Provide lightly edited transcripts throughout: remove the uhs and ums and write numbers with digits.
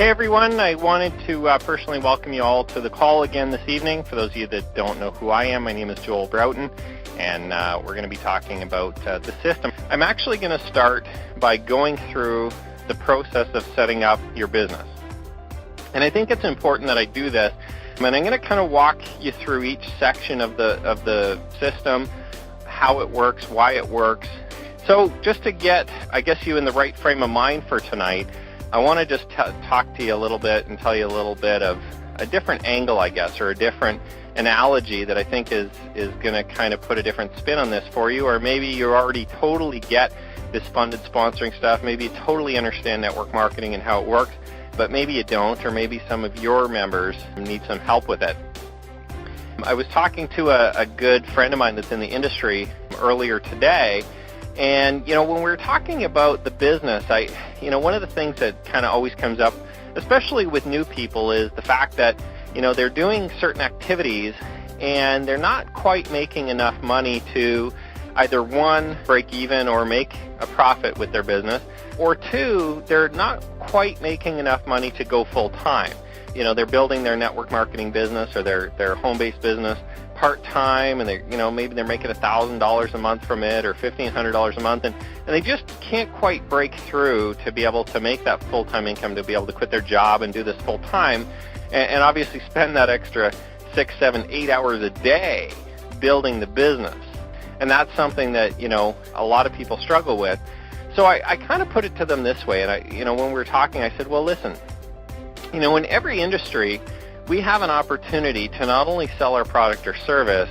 Hey everyone, I wanted to personally welcome you all to the call again this evening. For those of you that don't know who I am, my name is Joel Broughton, and we're going to be talking about the system. I'm actually going to start by going through the process of setting up your business. And I think it's important that I do this, and I'm going to kind of walk you through each section of the system, how it works, why it works. So just to get, I guess, you in the right frame of mind for tonight, I want to just talk to you a little bit and tell you a little bit of a different angle, I guess, or a different analogy that I think is going to kind of put a different spin on this for you. Or maybe you already totally get this funded sponsoring stuff. Maybe you totally understand network marketing and how it works, but maybe you don't, or maybe some of your members need some help with it. I was talking to a good friend of mine that's in the industry earlier today, and, when we were talking about the business, one of the things that kind of always comes up, especially with new people, is the fact that, they're doing certain activities and they're not quite making enough money to either, one, break even or make a profit with their business, or two, they're not quite making enough money to go full time. They're building their network marketing business or their home-based business part-time, and maybe they're making $1,000 a month from it or $1,500 a month, and they just can't quite break through to be able to make that full-time income, to be able to quit their job and do this full-time, and obviously spend that extra 6, 7, 8 hours a day building the business. And that's something that, a lot of people struggle with. So I kind of put it to them this way, and when we were talking, I said, well, listen, in every industry, we have an opportunity to not only sell our product or service,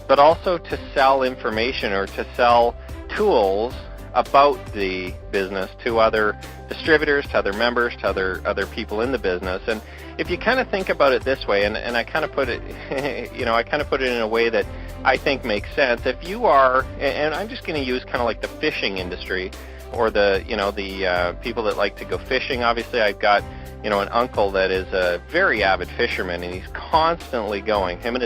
but also to sell information or to sell tools about the business to other distributors, to other members, to other people in the business. And if you kind of think about it this way, and I kind of put it, I kind of put it in a way that I think makes sense. If you are, and I'm just going to use kind of like the fishing industry, or the people that like to go fishing. Obviously, I've got an uncle that is a very avid fisherman, and he's constantly going. Him and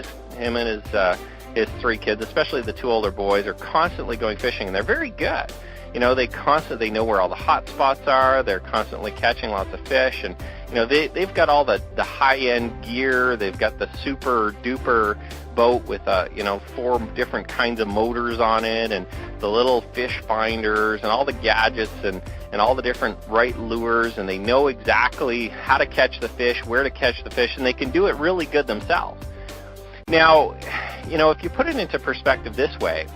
his 3 kids, especially the 2 older boys, are constantly going fishing, and they're very good. They know where all the hot spots are. They're constantly catching lots of fish, and they've got all the high-end gear. They've got the super duper boat with 4 different kinds of motors on it, and the little fish finders and all the gadgets and all the different right lures, and they know exactly how to catch the fish, where to catch the fish, and they can do it really good themselves. Now, if you put it into perspective this way,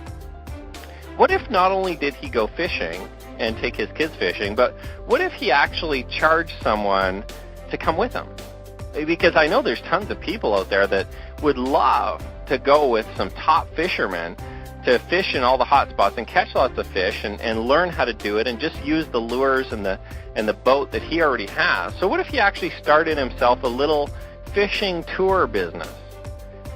what if not only did he go fishing and take his kids fishing, but what if he actually charged someone to come with him? Because I know there's tons of people out there that would love to go with some top fishermen to fish in all the hot spots and catch lots of fish and learn how to do it and just use the lures and the boat that he already has. So what if he actually started himself a little fishing tour business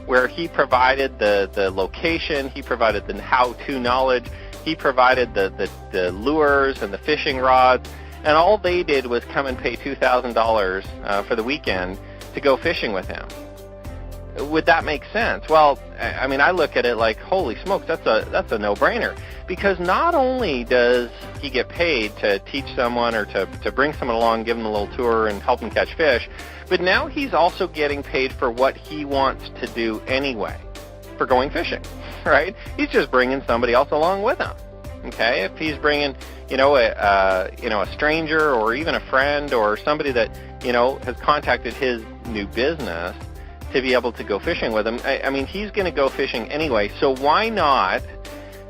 where he provided the location, he provided the how-to knowledge, he provided the lures and the fishing rods, and all they did was come and pay $2,000 for the weekend to go fishing with him? Would that make sense? Well, I look at it like, holy smokes, that's a no-brainer. Because not only does he get paid to teach someone or to bring someone along, give them a little tour and help them catch fish, but now he's also getting paid for what he wants to do anyway, for going fishing, right? He's just bringing somebody else along with him. Okay, if he's bringing, a stranger or even a friend or somebody that, has contacted his new business to be able to go fishing with him, he's going to go fishing anyway. So why not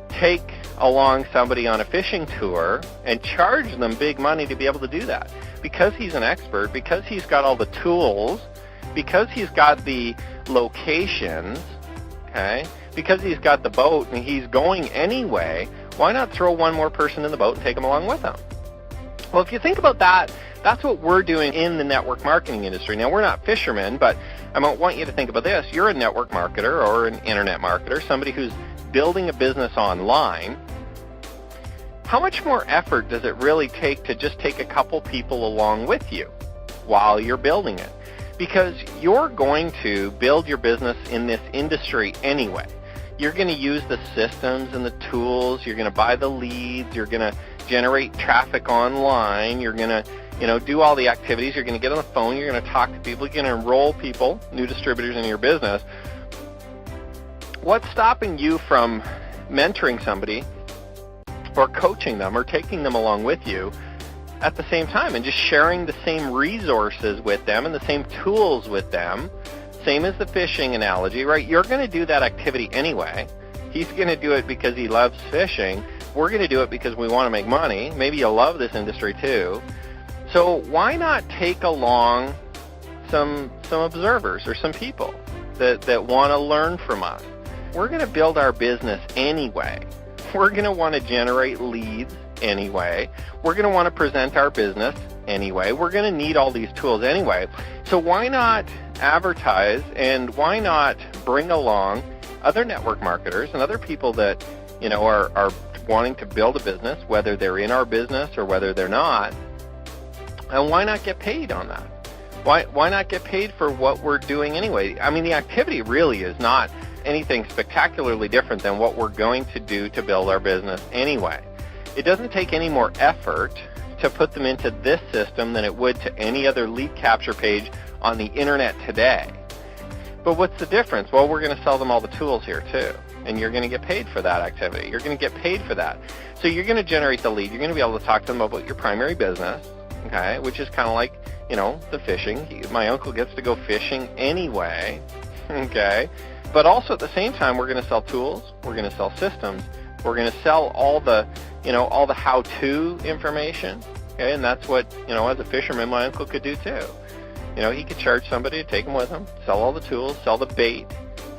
take along somebody on a fishing tour and charge them big money to be able to do that? Because he's an expert, because he's got all the tools, because he's got the locations, okay, because he's got the boat and he's going anyway, why not throw one more person in the boat and take him along with him? Well, if you think about that, that's what we're doing in the network marketing industry. Now, we're not fishermen, but I want you to think about this. You're a network marketer or an internet marketer, somebody who's building a business online. How much more effort does it really take to just take a couple people along with you while you're building it? Because you're going to build your business in this industry anyway. You're going to use the systems and the tools. You're going to buy the leads. You're going to generate traffic online. You're going to, do all the activities. You're going to get on the phone. You're going to talk to people. You're going to enroll people, new distributors into your business. What's stopping you from mentoring somebody or coaching them or taking them along with you at the same time and just sharing the same resources with them and the same tools with them? Same as the fishing analogy, right? You're going to do that activity anyway. He's going to do it because he loves fishing. We're going to do it because we want to make money. Maybe you love this industry too. So why not take along some observers or some people that want to learn from us? We're going to build our business anyway. We're going to want to generate leads anyway. We're going to want to present our business anyway. We're going to need all these tools anyway. So why not advertise, and why not bring along other network marketers and other people that are wanting to build a business, whether they're in our business or whether they're not, and why not get paid on that? Why not get paid for what we're doing anyway? I mean, the activity really is not anything spectacularly different than what we're going to do to build our business anyway. It doesn't take any more effort to put them into this system than it would to any other lead capture page on the internet today. But what's the difference? Well, we're going to sell them all the tools here too, and you're going to get paid for that activity. You're going to get paid for that. So you're going to generate the lead. You're going to be able to talk to them about your primary business, okay, which is kind of like, the fishing. My uncle gets to go fishing anyway, okay? But also at the same time, we're going to sell tools. We're going to sell systems. We're going to sell all the, all the how-to information, okay? And that's what, as a fisherman, my uncle could do too. He could charge somebody to take him with him, sell all the tools, sell the bait,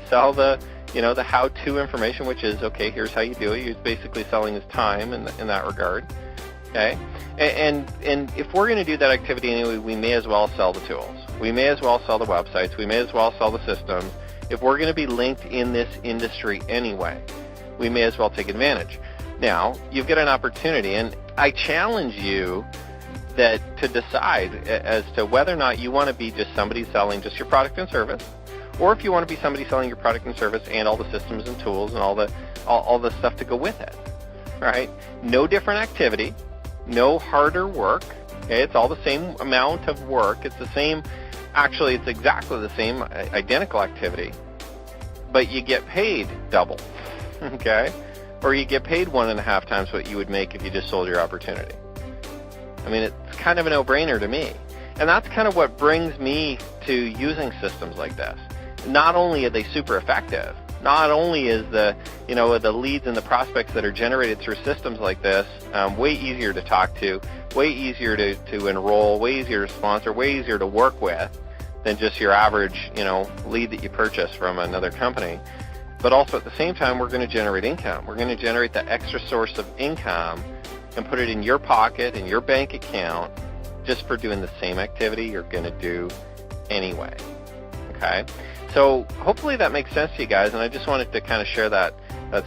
sell the, the how-to information, which is, okay, here's how you do it. He's basically selling his time in that regard, okay? And if we're going to do that activity anyway, we may as well sell the tools. We may as well sell the websites. We may as well sell the systems. If we're going to be linked in this industry anyway, we may as well take advantage. Now, you've got an opportunity, and I challenge you to decide as to whether or not you want to be just somebody selling just your product and service, or if you want to be somebody selling your product and service and all the systems and tools and all the stuff to go with it, right? No different activity, no harder work, okay? It's all the same amount of work. It's the same, actually it's exactly the same identical activity, but you get paid double, okay? Or you get paid 1.5 times what you would make if you just sold your opportunity. I mean, it's kind of a no-brainer to me. And that's kind of what brings me to using systems like this. Not only are they super effective, not only is the leads and the prospects that are generated through systems like this way easier to talk to, way easier to enroll, way easier to sponsor, way easier to work with than just your average, lead that you purchase from another company. But also at the same time, we're going to generate income. We're going to generate the extra source of income and put it in your pocket, in your bank account, just for doing the same activity you're going to do anyway. Okay? So hopefully that makes sense to you guys, and I just wanted to kind of share that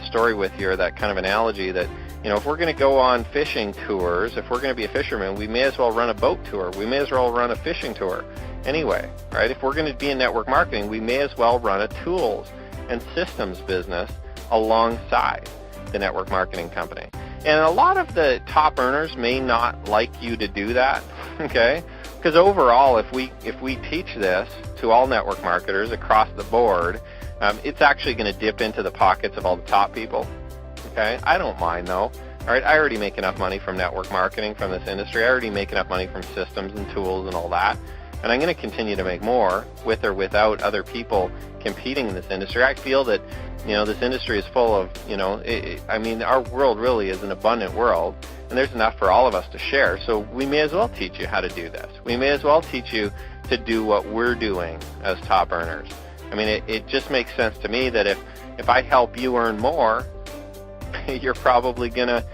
story with you, or that kind of analogy that, if we're going to go on fishing tours, if we're going to be a fisherman, we may as well run a boat tour. We may as well run a fishing tour anyway, right? If we're going to be in network marketing, we may as well run a tools and systems business alongside the network marketing company. And a lot of the top earners may not like you to do that, okay? Because overall, if we teach this to all network marketers across the board, it's actually going to dip into the pockets of all the top people, okay? I don't mind, though. All right, I already make enough money from network marketing, from this industry. I already make enough money from systems and tools and all that. And I'm going to continue to make more with or without other people competing in this industry. I feel that, this industry is full of, our world really is an abundant world, and there's enough for all of us to share. So we may as well teach you how to do this. We may as well teach you to do what we're doing as top earners. I mean, it just makes sense to me that if I help you earn more, you're probably going to,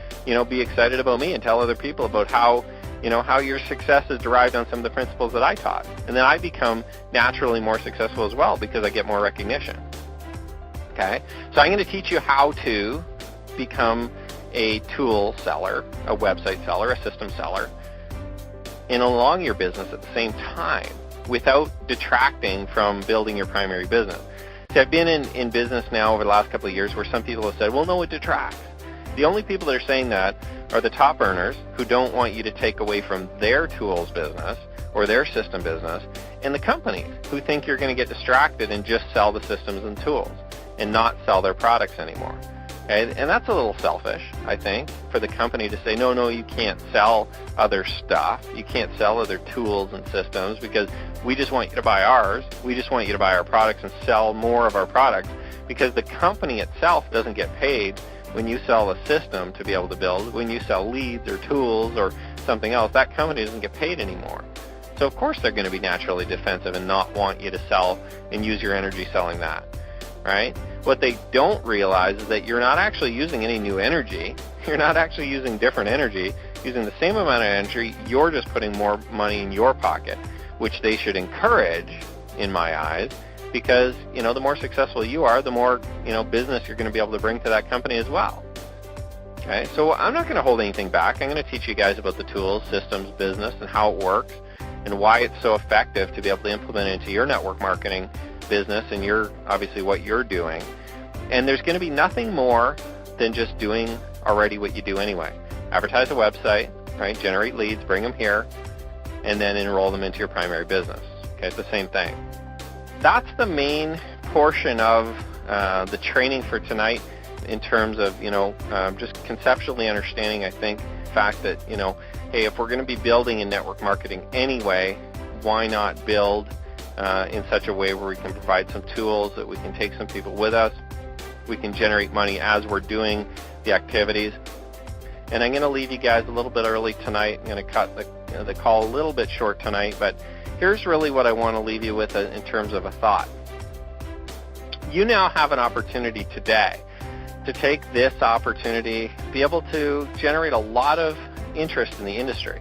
be excited about me and tell other people about how your success is derived on some of the principles that I taught. And then I become naturally more successful as well because I get more recognition. Okay? So I'm going to teach you how to become a tool seller, a website seller, a system seller, and along your business at the same time without detracting from building your primary business. See, I've been in business now over the last couple of years where some people have said, well, no, it detracts. The only people that are saying that are the top earners who don't want you to take away from their tools business or their system business, and the companies who think you're going to get distracted and just sell the systems and tools and not sell their products anymore. Okay? And that's a little selfish, I think, for the company to say, no, you can't sell other stuff. You can't sell other tools and systems because we just want you to buy ours. We just want you to buy our products and sell more of our products, because the company itself doesn't get paid when you sell a system to be able to build. When you sell leads or tools or something else, that company doesn't get paid anymore. So of course they're going to be naturally defensive and not want you to sell and use your energy selling that, right? What they don't realize is that you're not actually using any new energy. You're not actually using different energy. Using the same amount of energy, you're just putting more money in your pocket, which they should encourage, in my eyes, because, the more successful you are, the more, business you're going to be able to bring to that company as well. Okay, so I'm not going to hold anything back. I'm going to teach you guys about the tools, systems, business, and how it works, and why it's so effective to be able to implement it into your network marketing business and obviously what you're doing. And there's going to be nothing more than just doing already what you do anyway. Advertise a website, right? Generate leads, bring them here, and then enroll them into your primary business. Okay, it's the same thing. That's the main portion of the training for tonight in terms of, just conceptually understanding, I think, the fact that, hey, if we're going to be building in network marketing anyway, why not build in such a way where we can provide some tools that we can take some people with us, we can generate money as we're doing the activities. And I'm going to leave you guys a little bit early tonight. I'm going to cut the call a little bit short tonight, but here's really what I want to leave you with in terms of a thought. You now have an opportunity today to take this opportunity, be able to generate a lot of interest in the industry,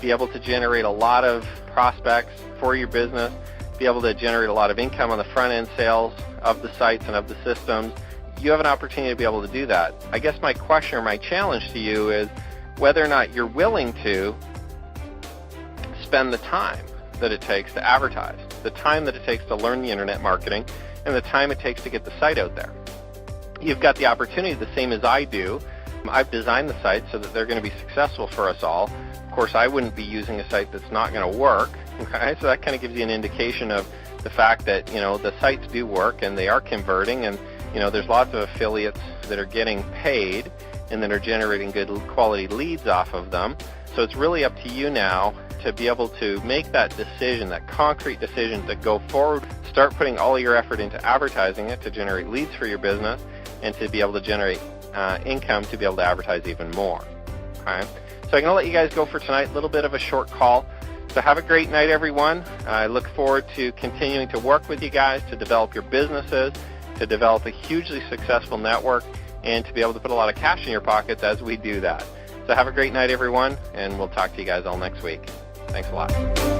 be able to generate a lot of prospects for your business, be able to generate a lot of income on the front end sales of the sites and of the systems. You have an opportunity to be able to do that. I guess my question or my challenge to you is whether or not you're willing to spend the time that it takes to advertise, the time that it takes to learn the internet marketing, and the time it takes to get the site out there. You've got the opportunity the same as I do. I've designed the site so that they're going to be successful for us all. Of course, I wouldn't be using a site that's not going to work. Okay? So that kind of gives you an indication of the fact that, the sites do work and they are converting, and, there's lots of affiliates that are getting paid and that are generating good quality leads off of them. So it's really up to you now to be able to make that decision, that concrete decision to go forward, start putting all your effort into advertising it to generate leads for your business and to be able to generate income to be able to advertise even more. Okay? So I'm going to let you guys go for tonight, a little bit of a short call. So have a great night, everyone. I look forward to continuing to work with you guys to develop your businesses, to develop a hugely successful network, and to be able to put a lot of cash in your pockets as we do that. So have a great night, everyone, and we'll talk to you guys all next week. Thanks a lot.